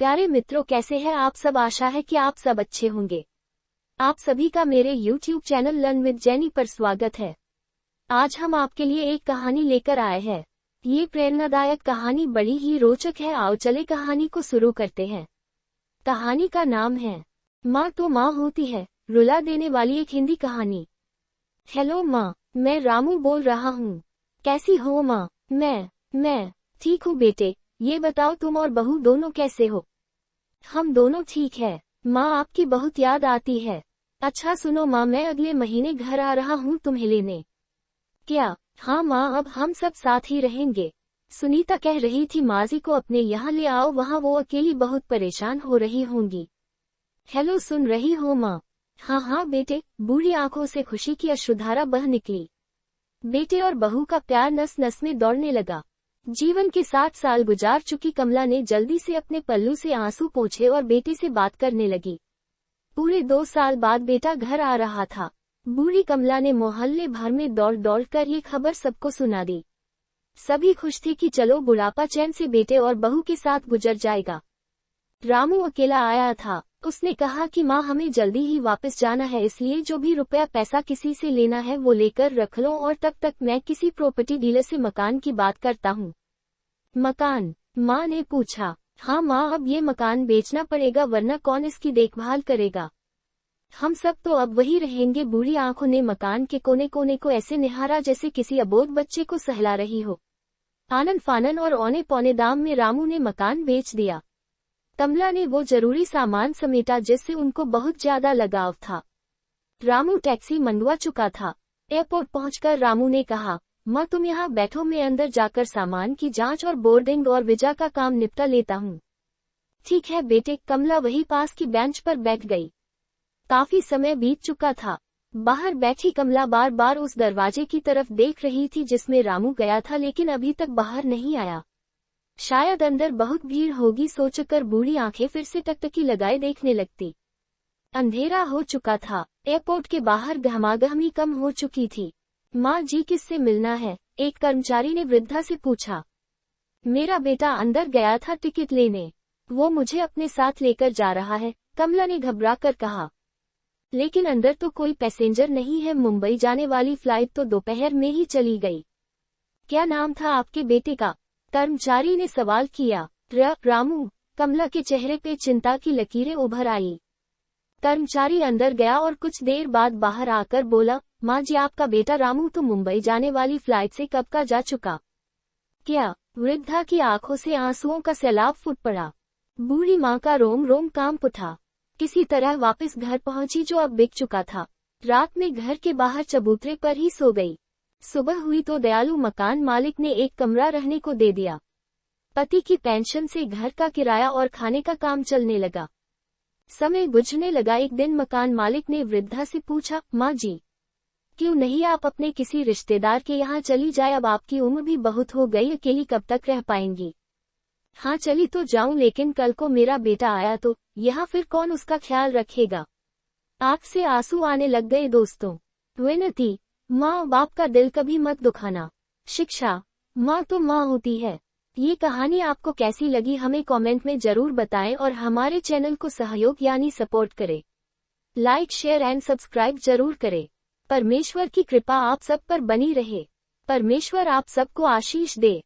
प्यारे मित्रों, कैसे हैं आप सब। आशा है कि आप सब अच्छे होंगे। आप सभी का मेरे YouTube channel learn with jenny पर स्वागत है। आज हम आपके लिए एक कहानी लेकर आए हैं। ये प्रेरणादायक कहानी बड़ी ही रोचक है। आओ चले कहानी को शुरू करते हैं। कहानी का नाम है माँ तो माँ होती है, रुला देने वाली एक हिंदी कहानी। हेलो माँ, मैं रामू बोल रहा हूँ। कैसी हो माँ? मैं ठीक हूँ बेटे। ये बताओ तुम और बहू दोनों कैसे हो? हम दोनों ठीक है माँ, आपकी बहुत याद आती है। अच्छा सुनो माँ, मैं अगले महीने घर आ रहा हूँ तुम्हें लेने। क्या? हाँ माँ, अब हम सब साथ ही रहेंगे। सुनीता कह रही थी माजी को अपने यहाँ ले आओ, वहाँ वो अकेली बहुत परेशान हो रही होंगी। हेलो, सुन रही हो माँ? हाँ बेटे। बूढ़ी आंखों से खुशी की अश्रुधारा बह निकली। बेटे और बहू का प्यार नस नस में दौड़ने लगा। जीवन के 60 साल गुजार चुकी कमला ने जल्दी से अपने पल्लू से आंसू पोंछे और बेटे से बात करने लगी। पूरे 2 साल बाद बेटा घर आ रहा था। बूढ़ी कमला ने मोहल्ले भर में दौड़ दौड़ कर ये खबर सबको सुना दी। सभी खुश थे कि चलो बुढ़ापा चैन से बेटे और बहू के साथ गुजर जाएगा। रामू अकेला आया था। उसने कहा कि माँ, हमें जल्दी ही वापस जाना है, इसलिए जो भी रुपया पैसा किसी से लेना है वो लेकर रख लो, और तब तक मैं किसी प्रॉपर्टी डीलर से मकान की बात करता हूँ। मकान? माँ ने पूछा। हाँ माँ, अब ये मकान बेचना पड़ेगा, वरना कौन इसकी देखभाल करेगा। हम सब तो अब वही रहेंगे। बूढ़ी आंखों ने मकान के कोने कोने को ऐसे निहारा जैसे किसी अबोध बच्चे को सहला रही हो। आनन फानन और औने पौने दाम में रामू ने मकान बेच दिया। कमला ने वो जरूरी सामान समेटा जिससे उनको बहुत ज्यादा लगाव था। रामू टैक्सी मंगवा चुका था। एयरपोर्ट पहुंचकर रामू ने कहा, माँ तुम यहाँ बैठो, मैं अंदर जाकर सामान की जांच और बोर्डिंग और वीजा का काम निपटा लेता हूँ। ठीक है बेटे। कमला वही पास की बेंच पर बैठ गई। काफी समय बीत चुका था। बाहर बैठी कमला बार बार उस दरवाजे की तरफ देख रही थी जिसमें रामू गया था, लेकिन अभी तक बाहर नहीं आया। शायद अंदर बहुत भीड़ होगी सोचकर बूढ़ी आंखें फिर से टकटकी लगाए देखने लगती। अंधेरा हो चुका था। एयरपोर्ट के बाहर गहमागहमी कम हो चुकी थी। माँ जी, किससे मिलना है? एक कर्मचारी ने वृद्धा से पूछा। मेरा बेटा अंदर गया था टिकट लेने, वो मुझे अपने साथ लेकर जा रहा है, कमला ने घबराकर कहा। लेकिन अंदर तो कोई पैसेंजर नहीं है, मुंबई जाने वाली फ्लाइट तो दोपहर में ही चली गई। क्या नाम था आपके बेटे का? कर्मचारी ने सवाल किया। रामू। कमला के चेहरे पे चिंता की लकीरें उभर आई। कर्मचारी अंदर गया और कुछ देर बाद बाहर आकर बोला, माँ जी, आपका बेटा रामू तो मुंबई जाने वाली फ्लाइट से कब का जा चुका। क्या? वृद्धा की आंखों से आंसुओं का सैलाब फूट पड़ा। बूढ़ी माँ का रोम रोम कांप उठा। किसी तरह वापस घर पहुंची जो अब बिक चुका था। रात में घर के बाहर चबूतरे पर ही सो गई। सुबह हुई तो दयालु मकान मालिक ने एक कमरा रहने को दे दिया। पति की पेंशन से घर का किराया और खाने का काम चलने लगा। समय गुजरने लगा। एक दिन मकान मालिक ने वृद्धा से पूछा, माँ जी, क्यों नहीं आप अपने किसी रिश्तेदार के यहाँ चली जाए, अब आपकी उम्र भी बहुत हो गई, अकेली कब तक रह पाएंगी। हाँ चली तो जाऊं, लेकिन कल को मेरा बेटा आया तो यहाँ फिर कौन उसका ख्याल रखेगा। आँख से आंसू आने लग गए दोस्तों। विनती, माँ बाप का दिल कभी मत दुखाना। शिक्षा, माँ तो माँ होती है। ये कहानी आपको कैसी लगी हमें कमेंट में जरूर बताएं, और हमारे चैनल को सहयोग यानी सपोर्ट करें। लाइक, शेयर एंड सब्सक्राइब जरूर करें। परमेश्वर की कृपा आप सब पर बनी रहे। परमेश्वर आप सबको आशीष दे।